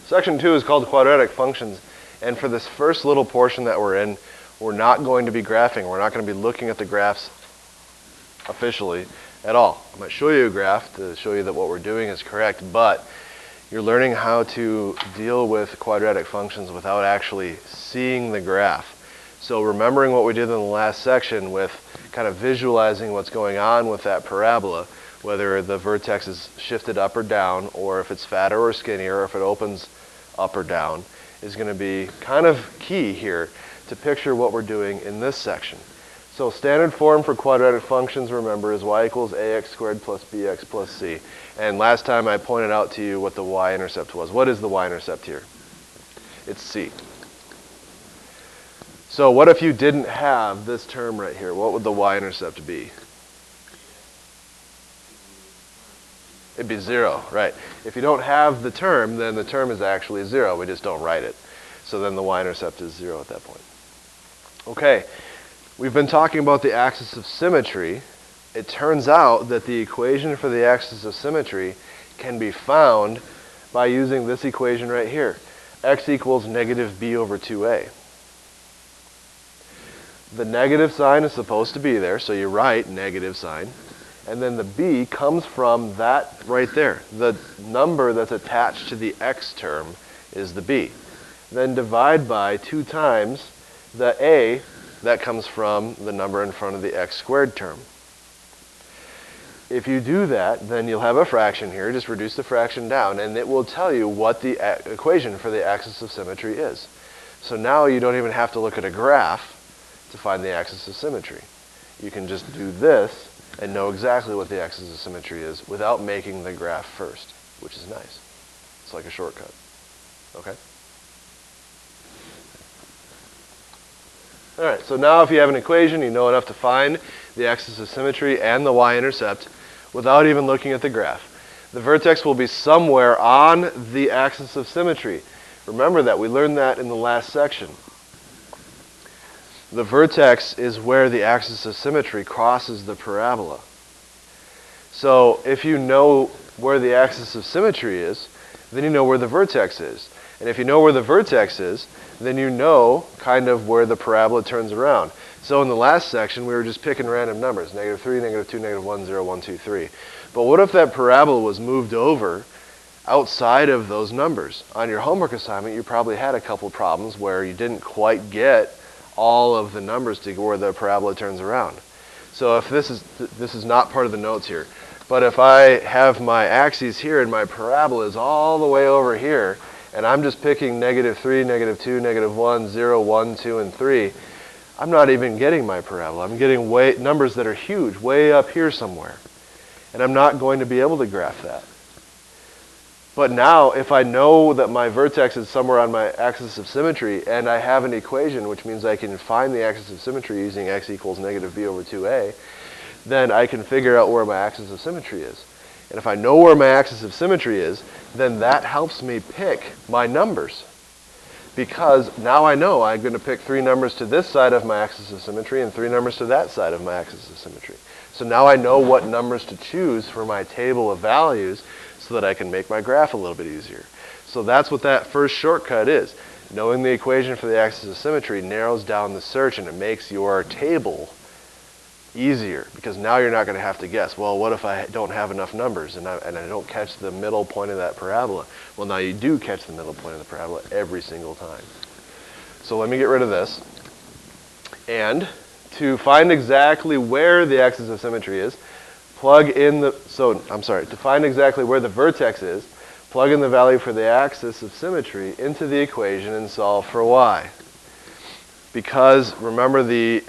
Section 2 is called Quadratic Functions, and for this first little portion that we're in, we're not going to be graphing. We're not going to be looking at the graphs officially at all. I'm going to show you a graph to show you that what we're doing is correct, but you're learning how to deal with quadratic functions without actually seeing the graph. So remembering what we did in the last section with kind of visualizing what's going on with that parabola, whether the vertex is shifted up or down, or if it's fatter or skinnier, or if it opens up or down, is going to be kind of key here to picture what we're doing in this section. So standard form for quadratic functions, remember, is y equals ax squared plus bx plus c. And last time I pointed out to you what the y-intercept was. What is the y-intercept here? It's c. So what if you didn't have this term right here? What would the y-intercept be? It'd be 0, right. If you don't have the term, then the term is actually 0. We just don't write it. So then the y-intercept is 0 at that point. Okay, we've been talking about the axis of symmetry. It turns out that the equation for the axis of symmetry can be found by using this equation right here. X equals negative b over 2a. The negative sign is supposed to be there, so you write negative sign. And then the b comes from that right there. The number that's attached to the x term is the b. Then divide by 2 times the a that comes from the number in front of the x squared term. If you do that, then you'll have a fraction here. Just reduce the fraction down, and it will tell you what the equation for the axis of symmetry is. So now you don't even have to look at a graph to find the axis of symmetry. You can just do this and know exactly what the axis of symmetry is without making the graph first, which is nice. It's like a shortcut. Okay? All right, so now if you have an equation, you know enough to find the axis of symmetry and the y-intercept without even looking at the graph. The vertex will be somewhere on the axis of symmetry. Remember that. We learned that in the last section. The vertex is where the axis of symmetry crosses the parabola. So if you know where the axis of symmetry is, then you know where the vertex is. And if you know where the vertex is, then you know kind of where the parabola turns around. So in the last section, we were just picking random numbers, negative 3, negative 2, negative 1, 0, 1, 2, 3. But what if that parabola was moved over outside of those numbers? On your homework assignment, you probably had a couple problems where you didn't quite get all of the numbers to where the parabola turns around. So if this is not part of the notes here, but if I have my axes here and my parabola is all the way over here, and I'm just picking negative 3, negative 2, negative 1, 0, 1, 2, and 3, I'm not even getting my parabola. I'm getting numbers that are huge, way up here somewhere. And I'm not going to be able to graph that. But now, if I know that my vertex is somewhere on my axis of symmetry, and I have an equation, which means I can find the axis of symmetry using x equals negative b over 2a, then I can figure out where my axis of symmetry is. And if I know where my axis of symmetry is, then that helps me pick my numbers. Because now I know I'm going to pick 3 numbers to this side of my axis of symmetry and 3 numbers to that side of my axis of symmetry. So now I know what numbers to choose for my table of values so that I can make my graph a little bit easier. So that's what that first shortcut is. Knowing the equation for the axis of symmetry narrows down the search, and it makes your table easier, because now you're not going to have to guess, well, what if I don't have enough numbers and I don't catch the middle point of that parabola? Well, now you do catch the middle point of the parabola every single time. So let me get rid of this. And to find exactly where the axis of symmetry is, to find exactly where the vertex is, plug in the value for the axis of symmetry into the equation and solve for y. Because, remember, the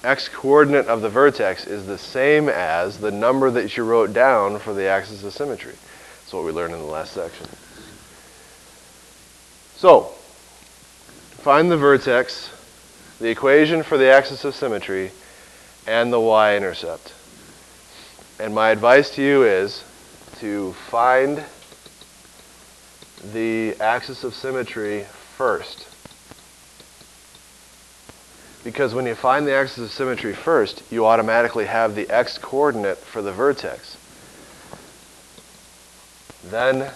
x-coordinate of the vertex is the same as the number that you wrote down for the axis of symmetry. That's what we learned in the last section. So, find the vertex, the equation for the axis of symmetry, and the y-intercept. And my advice to you is to find the axis of symmetry first. Because when you find the axis of symmetry first, you automatically have the x-coordinate for the vertex. Then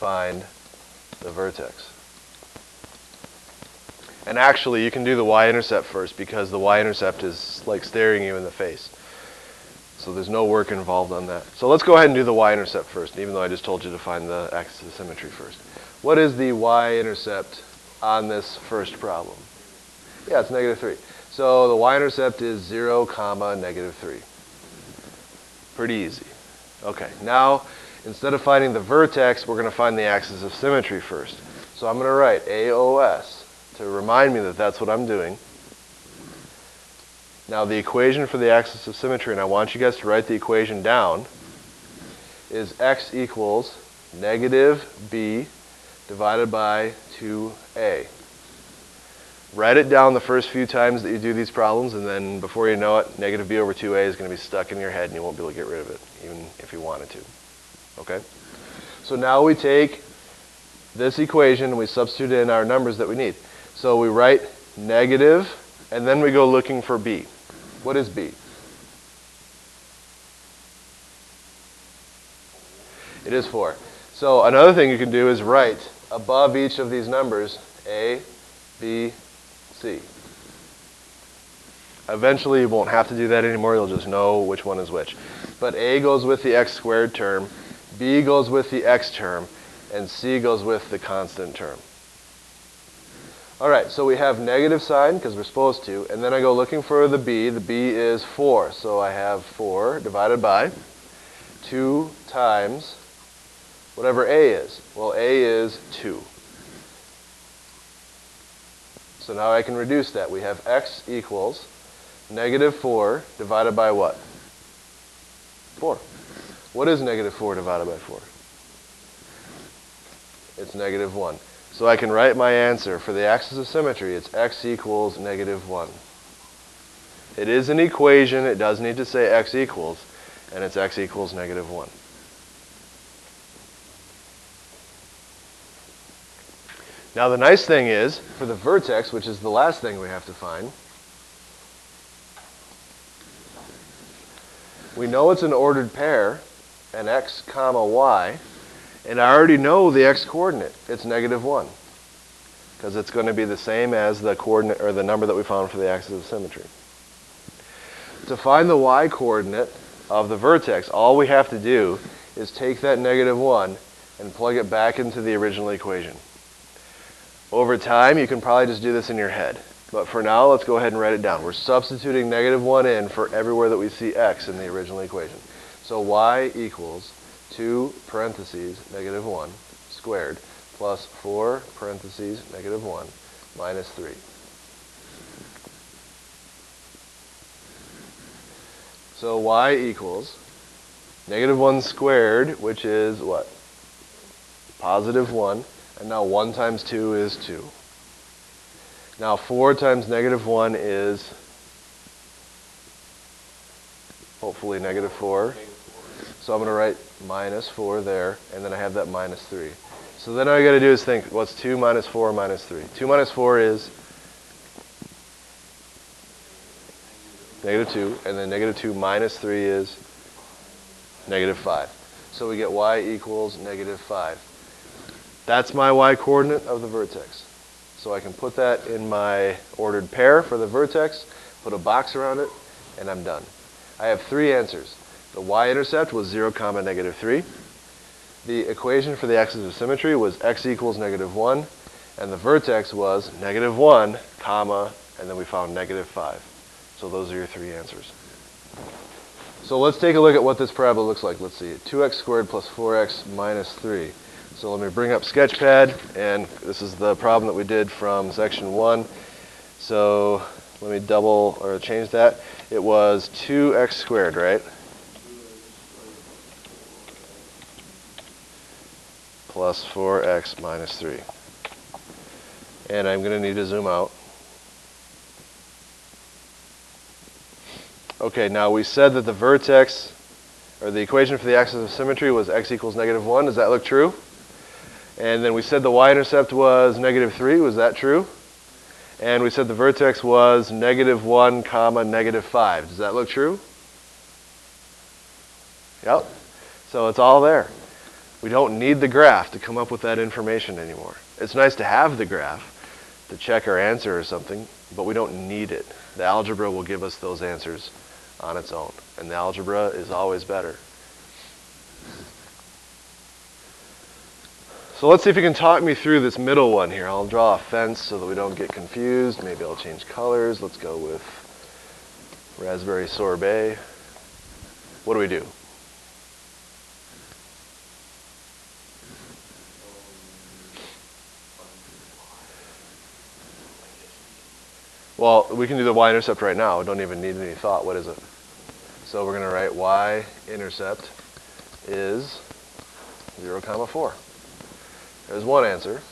find the vertex. And actually, you can do the y-intercept first because the y-intercept is like staring you in the face. So there's no work involved on that. So let's go ahead and do the y-intercept first, even though I just told you to find the axis of symmetry first. What is the y-intercept on this first problem? Yeah, it's -3. So the y-intercept is 0, -3. Pretty easy. Okay, now instead of finding the vertex, we're going to find the axis of symmetry first. So I'm going to write AOS to remind me that that's what I'm doing. Now the equation for the axis of symmetry, and I want you guys to write the equation down, is x equals -b divided by 2a. Write it down the first few times that you do these problems, and then before you know it, -b over 2a is going to be stuck in your head and you won't be able to get rid of it, even if you wanted to. Okay? So now we take this equation and we substitute in our numbers that we need. So we write negative, and then we go looking for b. What is b? It is 4. So another thing you can do is write above each of these numbers a, b, c. Eventually you won't have to do that anymore, you'll just know which one is which. But a goes with the x squared term, b goes with the x term, and c goes with the constant term. Alright, so we have negative sign because we're supposed to, and then I go looking for the b. The b is 4, so I have 4 divided by 2 times whatever a is. Well, a is 2. So now I can reduce that. We have x equals -4 divided by what? 4. What is -4 divided by 4? It's -1. So I can write my answer for the axis of symmetry. It's x equals -1. It is an equation. It does need to say x equals, and it's x equals -1. Now the nice thing is, for the vertex, which is the last thing we have to find, we know it's an ordered pair, an x comma y, and I already know the x coordinate. It's -1, because it's going to be the same as the coordinate or the number that we found for the axis of symmetry. To find the y coordinate of the vertex, all we have to do is take that -1 and plug it back into the original equation. Over time, you can probably just do this in your head. But for now, let's go ahead and write it down. We're substituting -1 in for everywhere that we see x in the original equation. So y equals 2 parentheses -1 squared plus 4 parentheses -1 minus 3. So y equals -1 squared, which is what? +1. And now 1 times 2 is 2. Now 4 times -1 is hopefully -4. So I'm going to write -4 there, and then I have that -3. So then all I got to do is think, what's 2 minus 4 minus 3? 2 minus 4 is -2, and then -2 minus 3 is -5. So we get y equals -5. That's my y coordinate of the vertex. So I can put that in my ordered pair for the vertex, put a box around it, and I'm done. I have 3 answers. The y-intercept was 0, -3. The equation for the axis of symmetry was x equals -1, and the vertex was -1, and then we found -5. So those are your 3 answers. So let's take a look at what this parabola looks like. Let's see, 2x squared plus 4x minus 3. So let me bring up Sketchpad, and this is the problem that we did from section 1. So let me double or change that. It was 2x squared, right? Plus 4x minus 3. And I'm going to need to zoom out. Okay, now we said that the vertex, or the equation for the axis of symmetry was x equals -1. Does that look true? And then we said the y-intercept was -3. Was that true? And we said the vertex was -1, -5. Does that look true? Yep. So it's all there. We don't need the graph to come up with that information anymore. It's nice to have the graph to check our answer or something, but we don't need it. The algebra will give us those answers on its own, and the algebra is always better. So let's see if you can talk me through this middle one here. I'll draw a fence so that we don't get confused. Maybe I'll change colors. Let's go with raspberry sorbet. What do we do? Well, we can do the y-intercept right now. We don't even need any thought. What is it? So we're going to write y-intercept is 0, 4. There's one answer.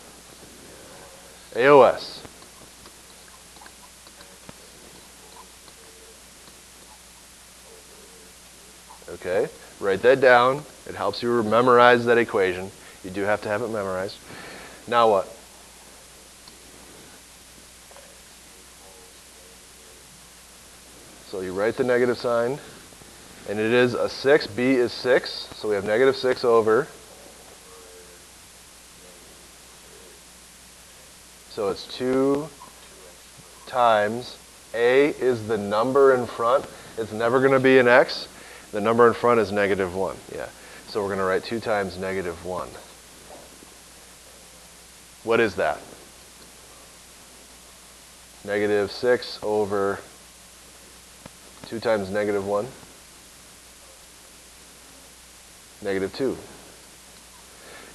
AOS. Okay, write that down. It helps you memorize that equation. You do have to have it memorized. Now what? So you write the negative sign, and it is a 6. B is 6, so we have negative 6 over. So it's 2 times A is the number in front. It's never going to be an X. The number in front is negative 1. Yeah. So we're going to write 2 times negative 1. What is that? Negative 6 over 2 times negative 1. Negative 2.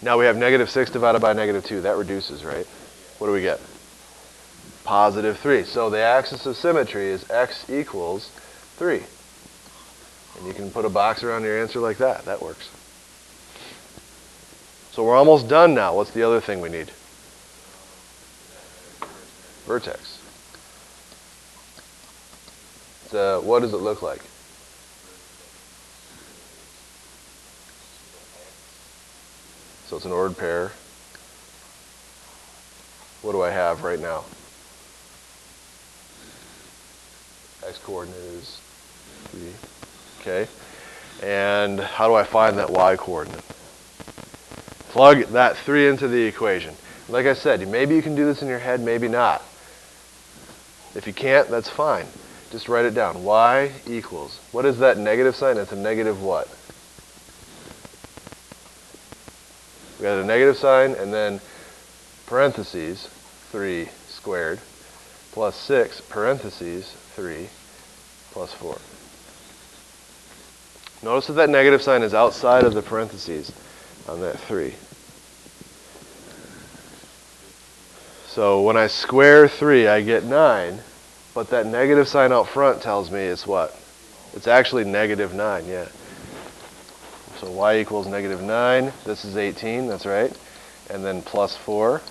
Now we have negative 6 divided by negative 2. That reduces, right? What do we get? Positive 3. So the axis of symmetry is x equals 3. And you can put a box around your answer like that. That works. So we're almost done now. What's the other thing we need? Vertex. So what does it look like? So it's an ordered pair. What do I have right now? X coordinate is 3. Okay. And how do I find that y coordinate? Plug that 3 into the equation. Like I said, maybe you can do this in your head, maybe not. If you can't, that's fine. Just write it down. Y equals. What is that negative sign? It's a negative what? We got a negative sign and then parentheses 3 squared plus 6 parentheses 3 plus 4. Notice that that negative sign is outside of the parentheses on that 3. So when I square 3, I get 9, but that negative sign out front tells me it's what? It's actually negative 9, yeah. So y equals negative 9. This is 18, that's right. And then plus 4.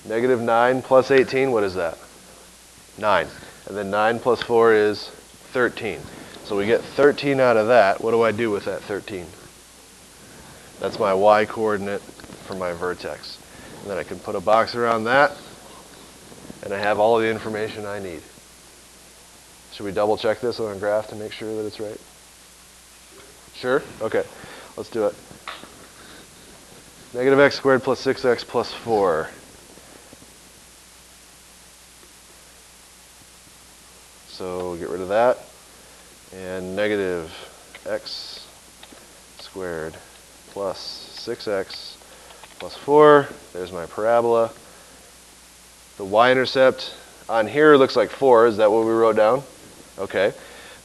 Negative 9 plus 18, what is that? 9. And then 9 plus 4 is 13. So we get 13 out of that. What do I do with that 13? That's my y coordinate for my vertex. And then I can put a box around that, and I have all of the information I need. Should we double check this on a graph to make sure that it's right? Sure? Okay. Let's do it. Negative x squared plus 6x plus 4. So get rid of that. And negative x squared plus 6x plus 4. There's my parabola. The y-intercept on here looks like 4. Is that what we wrote down? Okay.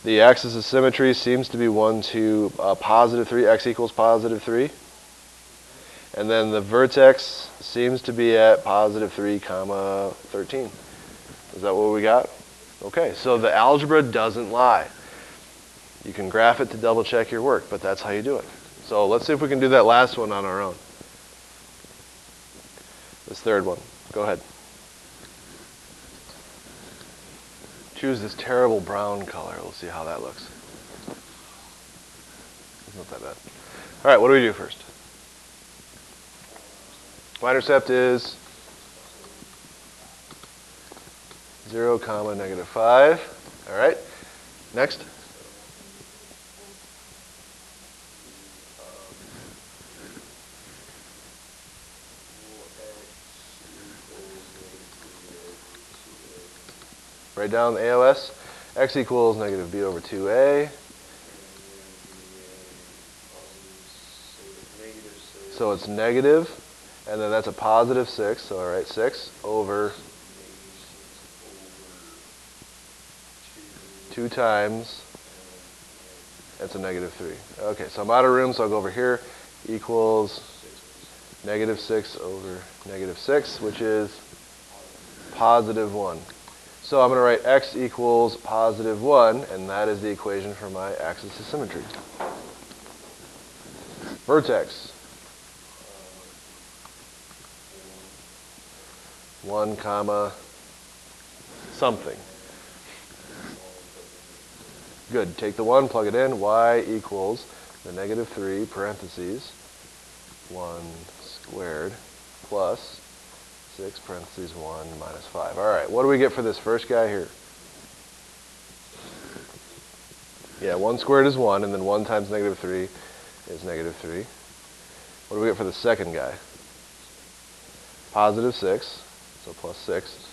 The axis of symmetry seems to be 1 to positive 3. X equals positive 3. And then the vertex seems to be at positive 3 comma 13. Is that what we got? Okay, so the algebra doesn't lie. You can graph it to double check your work, but that's how you do it. So let's see if we can do that last one on our own. This third one. Go ahead. Choose this terrible brown color. We'll see how that looks. It's not that bad. All right, what do we do first? Y-intercept is 0, comma, negative 5. All right. Next. Write down the AOS. X equals negative b over 2a. So it's negative, and then that's a positive 6. So all right, 6 over 2 times, that's a negative 3. Okay, so I'm out of room, so I'll go over here. Equals negative 6 over negative 6, which is positive 1. So I'm going to write x equals positive 1, and that is the equation for my axis of symmetry. Vertex. 1 comma something. Good. Take the 1, plug it in. Y equals the negative 3 parentheses 1 squared plus 6 parentheses 1 minus 5. All right. What do we get for this first guy here? Yeah, 1 squared is 1, and then 1 times negative 3 is negative 3. What do we get for the second guy? Positive 6, so plus 6,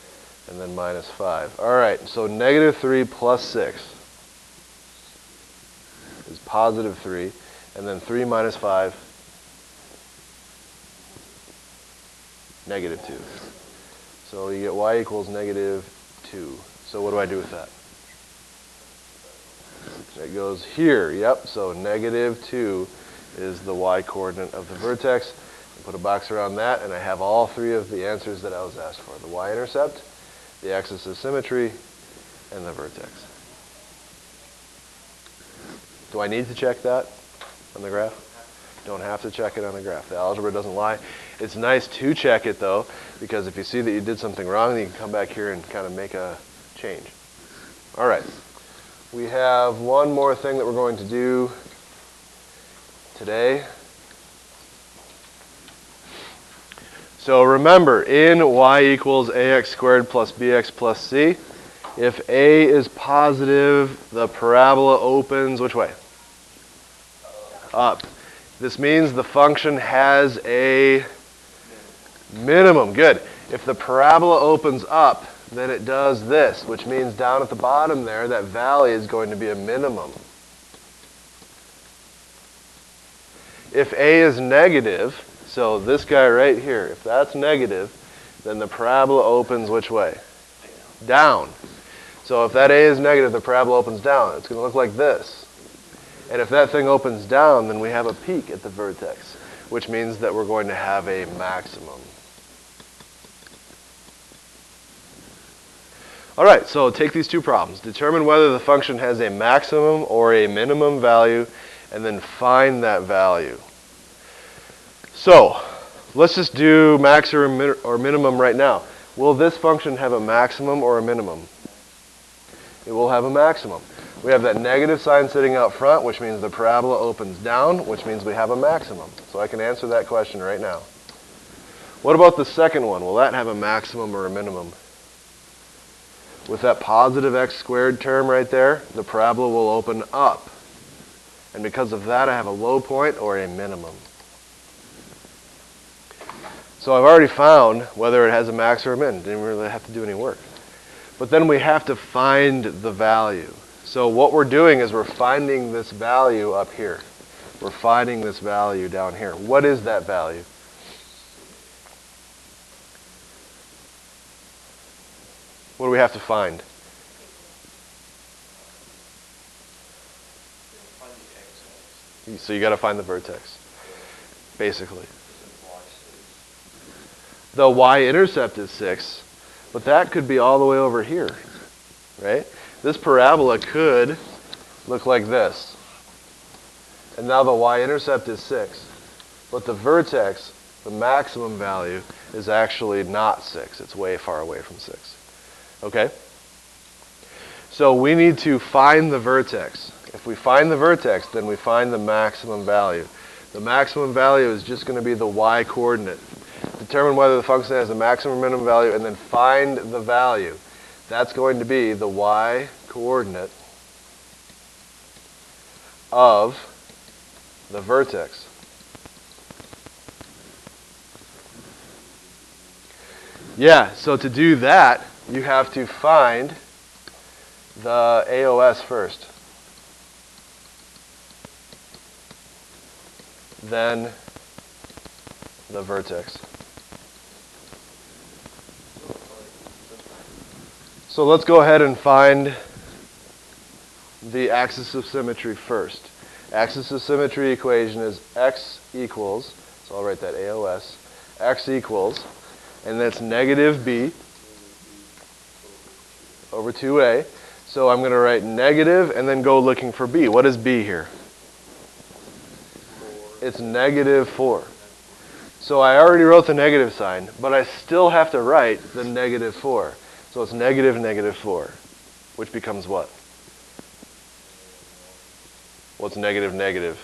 and then minus 5. All right, so negative 3 plus 6 is positive 3, and then 3 minus 5, negative 2. So you get y equals negative 2. So what do I do with that? It goes here, yep, so negative 2 is the y-coordinate of the vertex. I put a box around that, and I have all 3 of the answers that I was asked for. The y-intercept, the axis of symmetry, and the vertex. Do I need to check that on the graph? Don't have to check it on the graph. The algebra doesn't lie. It's nice to check it, though, because if you see that you did something wrong, then you can come back here and kind of make a change. All right. We have one more thing that we're going to do today. So remember, in y equals ax squared plus bx plus c, if a is positive, the parabola opens which way? Up. This means the function has a minimum. Good. If the parabola opens up, then it does this, which means down at the bottom there, that valley is going to be a minimum. If a is negative, so this guy right here, if that's negative, then the parabola opens which way? Down. So if that a is negative, the parabola opens down. It's going to look like this. And if that thing opens down, then we have a peak at the vertex, which means that we're going to have a maximum. All right, so take these 2 problems. Determine whether the function has a maximum or a minimum value, and then find that value. So let's just do max or minimum right now. Will this function have a maximum or a minimum? It will have a maximum. We have that negative sign sitting out front, which means the parabola opens down, which means we have a maximum. So I can answer that question right now. What about the second one? Will that have a maximum or a minimum? With that positive x squared term right there, the parabola will open up. And because of that, I have a low point or a minimum. So I've already found whether it has a max or a min. Didn't really have to do any work. But then we have to find the value. So what we're doing is we're finding this value up here. We're finding this value down here. What is that value? What do we have to find? So you got to find the vertex, basically. The y-intercept is 6, but that could be all the way over here, right? This parabola could look like this. And now the y-intercept is 6, but the vertex, the maximum value, is actually not 6. It's way far away from 6. Okay? So we need to find the vertex. If we find the vertex, then we find the maximum value. The maximum value is just going to be the y-coordinate. Determine whether the function has a maximum or minimum value, and then find the value. That's going to be the y-coordinate of the vertex. Yeah, so to do that, you have to find the AOS first, then the vertex. So let's go ahead and find the axis of symmetry first. Axis of symmetry equation is x equals, so I'll write that AOS, x equals, and that's negative b over 2a. So I'm going to write negative and then go looking for b. What is b here? It's negative 4. So I already wrote the negative sign, but I still have to write the negative 4. So it's negative, negative 4, which becomes what? What's negative, negative?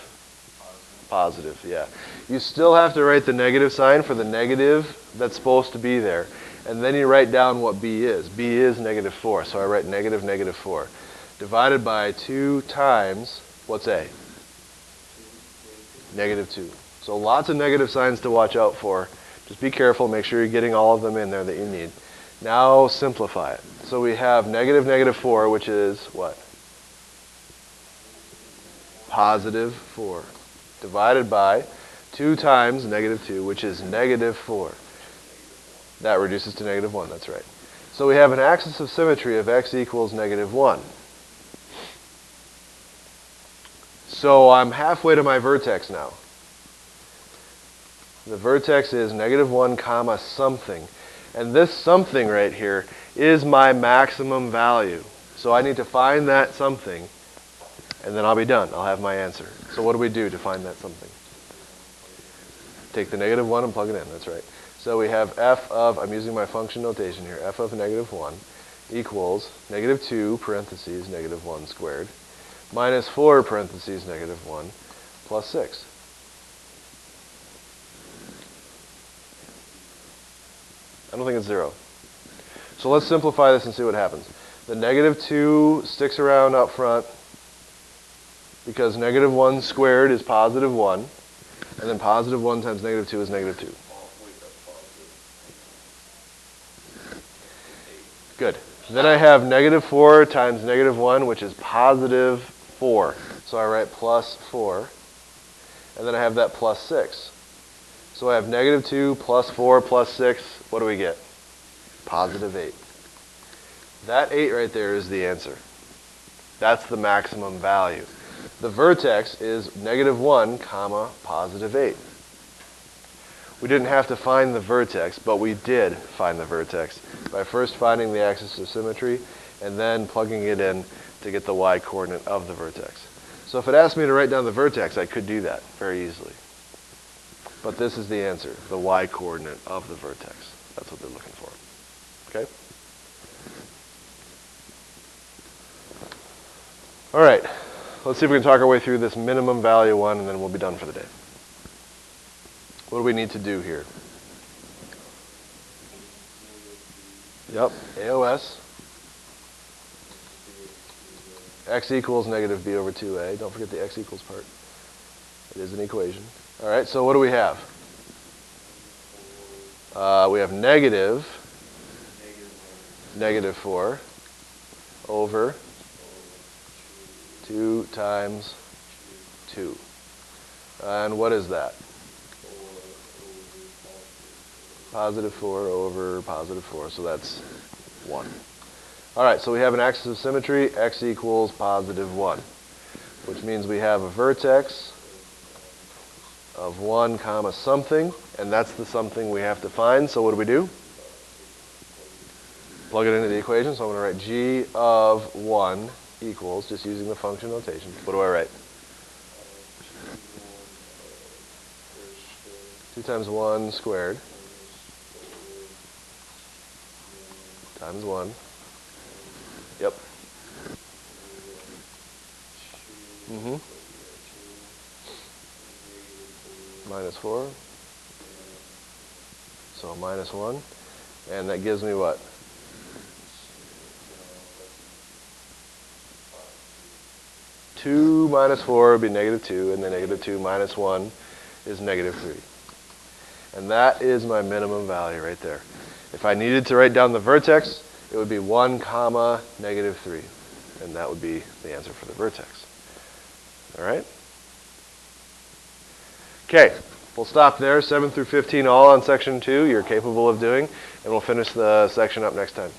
Positive, yeah. You still have to write the negative sign for the negative that's supposed to be there. And then you write down what b is. b is negative 4, so I write negative, negative 4. Divided by 2 times, what's a? Negative 2. So lots of negative signs to watch out for. Just be careful, make sure you're getting all of them in there that you need. Now simplify it. So we have negative, negative 4, which is what? Positive 4. Divided by 2 times negative 2, which is negative 4. That reduces to negative 1, that's right. So we have an axis of symmetry of x equals negative 1. So I'm halfway to my vertex now. The vertex is negative 1 comma something. And this something right here is my maximum value. So I need to find that something, and then I'll be done. I'll have my answer. So what do we do to find that something? Take the negative 1 and plug it in. That's right. So we have f of, I'm using my function notation here, f of negative 1 equals negative 2 parentheses negative 1 squared minus 4 parentheses negative 1 plus 6. I don't think it's 0. So let's simplify this and see what happens. The negative 2 sticks around up front because negative 1 squared is positive 1, and then positive 1 times negative 2 is negative 2. Good. Then I have negative 4 times negative 1, which is positive 4. So I write plus 4. And then I have that plus 6. So I have negative 2 plus 4 plus 6. What do we get? Positive 8. That 8 right there is the answer. That's the maximum value. The vertex is negative 1 comma positive 8. We didn't have to find the vertex, but we did find the vertex by first finding the axis of symmetry and then plugging it in to get the y-coordinate of the vertex. So if it asked me to write down the vertex, I could do that very easily. But this is the answer, the y-coordinate of the vertex. That's what they're looking for. Okay? All right. Let's see if we can talk our way through this minimum value one, and then we'll be done for the day. What do we need to do here? Yep, AOS. X equals negative b over 2a. Don't forget the x equals part. It is an equation. All right, so what do we have? We have negative 4 over 2 times 2. And what is that? Positive 4 over positive 4, so that's 1. All right, so we have an axis of symmetry, x equals positive 1, which means we have a vertex of 1 comma something, and that's the something we have to find. So what do? Plug it into the equation. So I'm going to write g of 1 equals, just using the function notation. What do I write? 2 times 1 squared times 1. Yep. Minus 4. So minus 1. And that gives me what? 2 minus 4 would be negative 2, and then negative 2 minus 1 is negative 3. And that is my minimum value right there. If I needed to write down the vertex, it would be 1 comma negative 3. and that would be the answer for the vertex. All right? Okay, we'll stop there. 7 through 15 all on section 2 you're capable of doing, and we'll finish the section up next time.